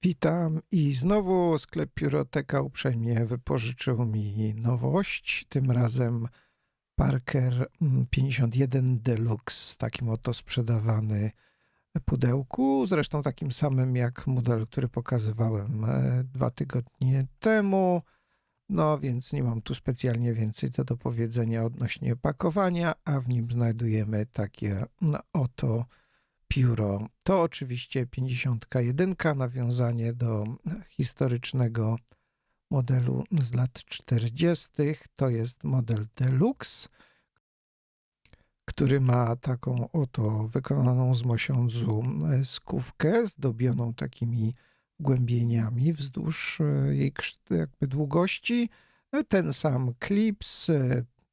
Witam i znowu sklep Pióroteka uprzejmie wypożyczył mi nowość, tym razem Parker 51 Deluxe, takim oto sprzedawany pudełku, zresztą takim samym jak model, który pokazywałem 2 tygodnie temu. No więc nie mam tu specjalnie więcej co do powiedzenia odnośnie opakowania, a w nim znajdujemy takie oto pióro. To oczywiście 51, nawiązanie do historycznego modelu z lat 40. To jest model Deluxe, który ma taką oto wykonaną z mosiądzu skówkę zdobioną takimi głębieniami wzdłuż jej jakby długości. Ten sam klips,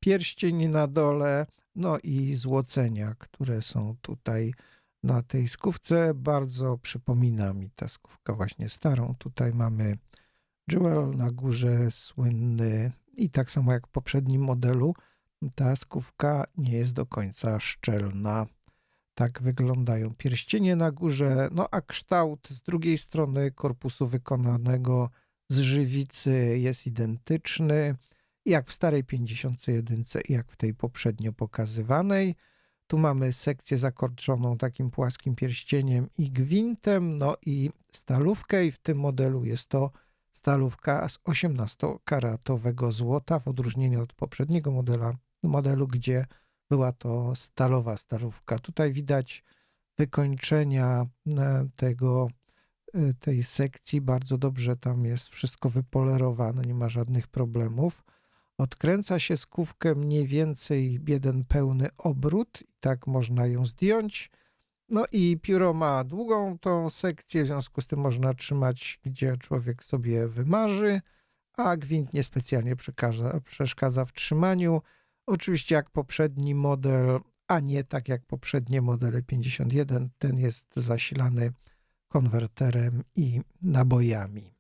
pierścień na dole, no i złocenia, które są tutaj na tej skówce. Bardzo przypomina mi ta skówka właśnie starą. Tutaj mamy jewel na górze słynny i tak samo jak w poprzednim modelu ta skówka nie jest do końca szczelna. Tak wyglądają pierścienie na górze, no a kształt z drugiej strony korpusu wykonanego z żywicy jest identyczny, jak w starej 51, jak w tej poprzednio pokazywanej. Tu mamy sekcję zakończoną takim płaskim pierścieniem i gwintem, no i stalówkę, i w tym modelu jest to stalówka z 18-karatowego złota, w odróżnieniu od poprzedniego modelu, gdzie była to stalowa stalówka. Tutaj widać wykończenia tej sekcji. Bardzo dobrze tam jest wszystko wypolerowane, nie ma żadnych problemów. Odkręca się skówkę mniej więcej jeden pełny obrót i tak można ją zdjąć. No i pióro ma długą tą sekcję, w związku z tym można trzymać, gdzie człowiek sobie wymarzy, a gwint niespecjalnie przeszkadza w trzymaniu. Oczywiście jak poprzedni model, a nie tak jak poprzednie modele 51, ten jest zasilany konwerterem i nabojami.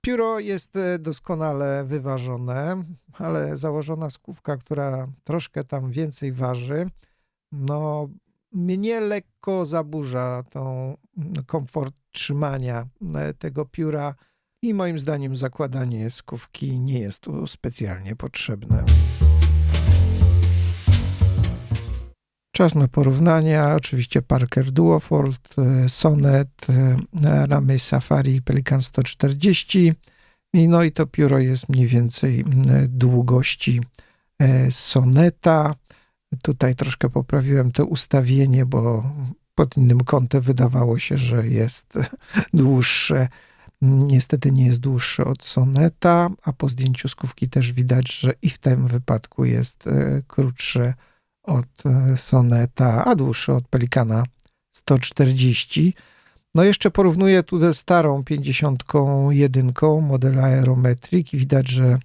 Pióro jest doskonale wyważone, ale założona skówka, która troszkę tam więcej waży, no mnie lekko zaburza tą komfort trzymania tego pióra i moim zdaniem zakładanie skówki nie jest tu specjalnie potrzebne. Czas na porównania. Oczywiście Parker Duofold, Sonet, ramy Safari Pelikan 140. No i to pióro jest mniej więcej długości Soneta. Tutaj troszkę poprawiłem to ustawienie, bo pod innym kątem wydawało się, że jest dłuższe. Niestety nie jest dłuższe od Soneta, a po zdjęciu skówki też widać, że i w tym wypadku jest krótsze od Soneta, a dłuższe od Pelikana 140. No jeszcze porównuję tu ze starą 51 model Aerometric i widać, że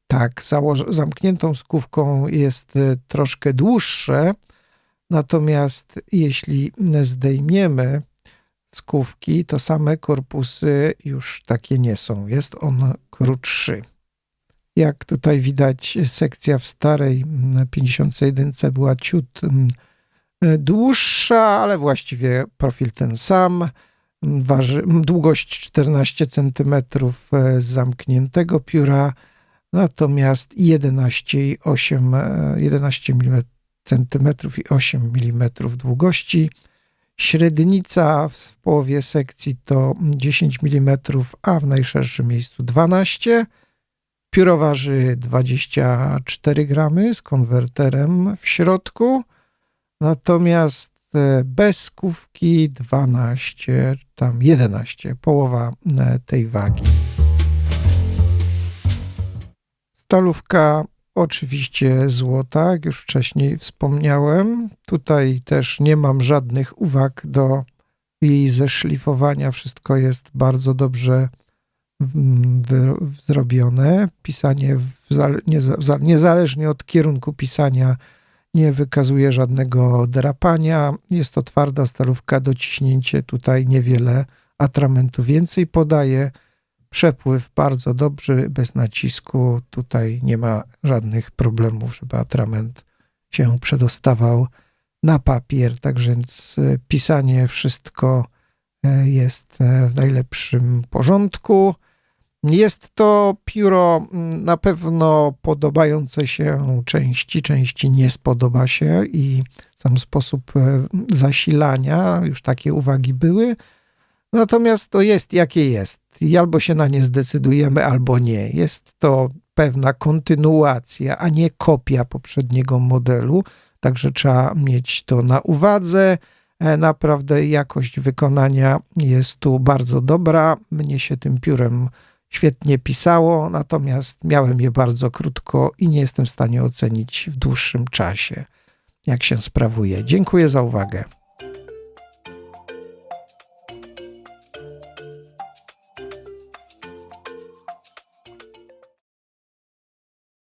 tak, zamkniętą skówką jest troszkę dłuższe, natomiast jeśli zdejmiemy skówki, to same korpusy już takie nie są. Jest on krótszy. Jak tutaj widać, sekcja w starej 51 była ciut dłuższa, ale właściwie profil ten sam. Długość 14 cm z zamkniętego pióra, natomiast 11 cm i 8 mm długości. Średnica w połowie sekcji to 10 mm, a w najszerszym miejscu 12. Pióro waży 24 gramy z konwerterem w środku, natomiast bez skówki 12, tam 11, połowa tej wagi. Stalówka oczywiście złota, jak już wcześniej wspomniałem. Tutaj też nie mam żadnych uwag do jej zeszlifowania. Wszystko jest bardzo dobrze zrobione. Pisanie niezależnie od kierunku pisania nie wykazuje żadnego drapania. Jest to twarda stalówka, dociśnięcie tutaj niewiele atramentu więcej podaje. Przepływ bardzo dobry, bez nacisku. Tutaj nie ma żadnych problemów, żeby atrament się przedostawał na papier. Tak więc pisanie wszystko jest w najlepszym porządku. Jest to pióro na pewno podobające się części nie spodoba się i sam sposób zasilania, już takie uwagi były. Natomiast to jest jakie jest i albo się na nie zdecydujemy, albo nie. Jest to pewna kontynuacja, a nie kopia poprzedniego modelu, także trzeba mieć to na uwadze. Naprawdę jakość wykonania jest tu bardzo dobra. Mnie się tym piórem świetnie pisało, natomiast miałem je bardzo krótko i nie jestem w stanie ocenić w dłuższym czasie, jak się sprawuje. Dziękuję za uwagę.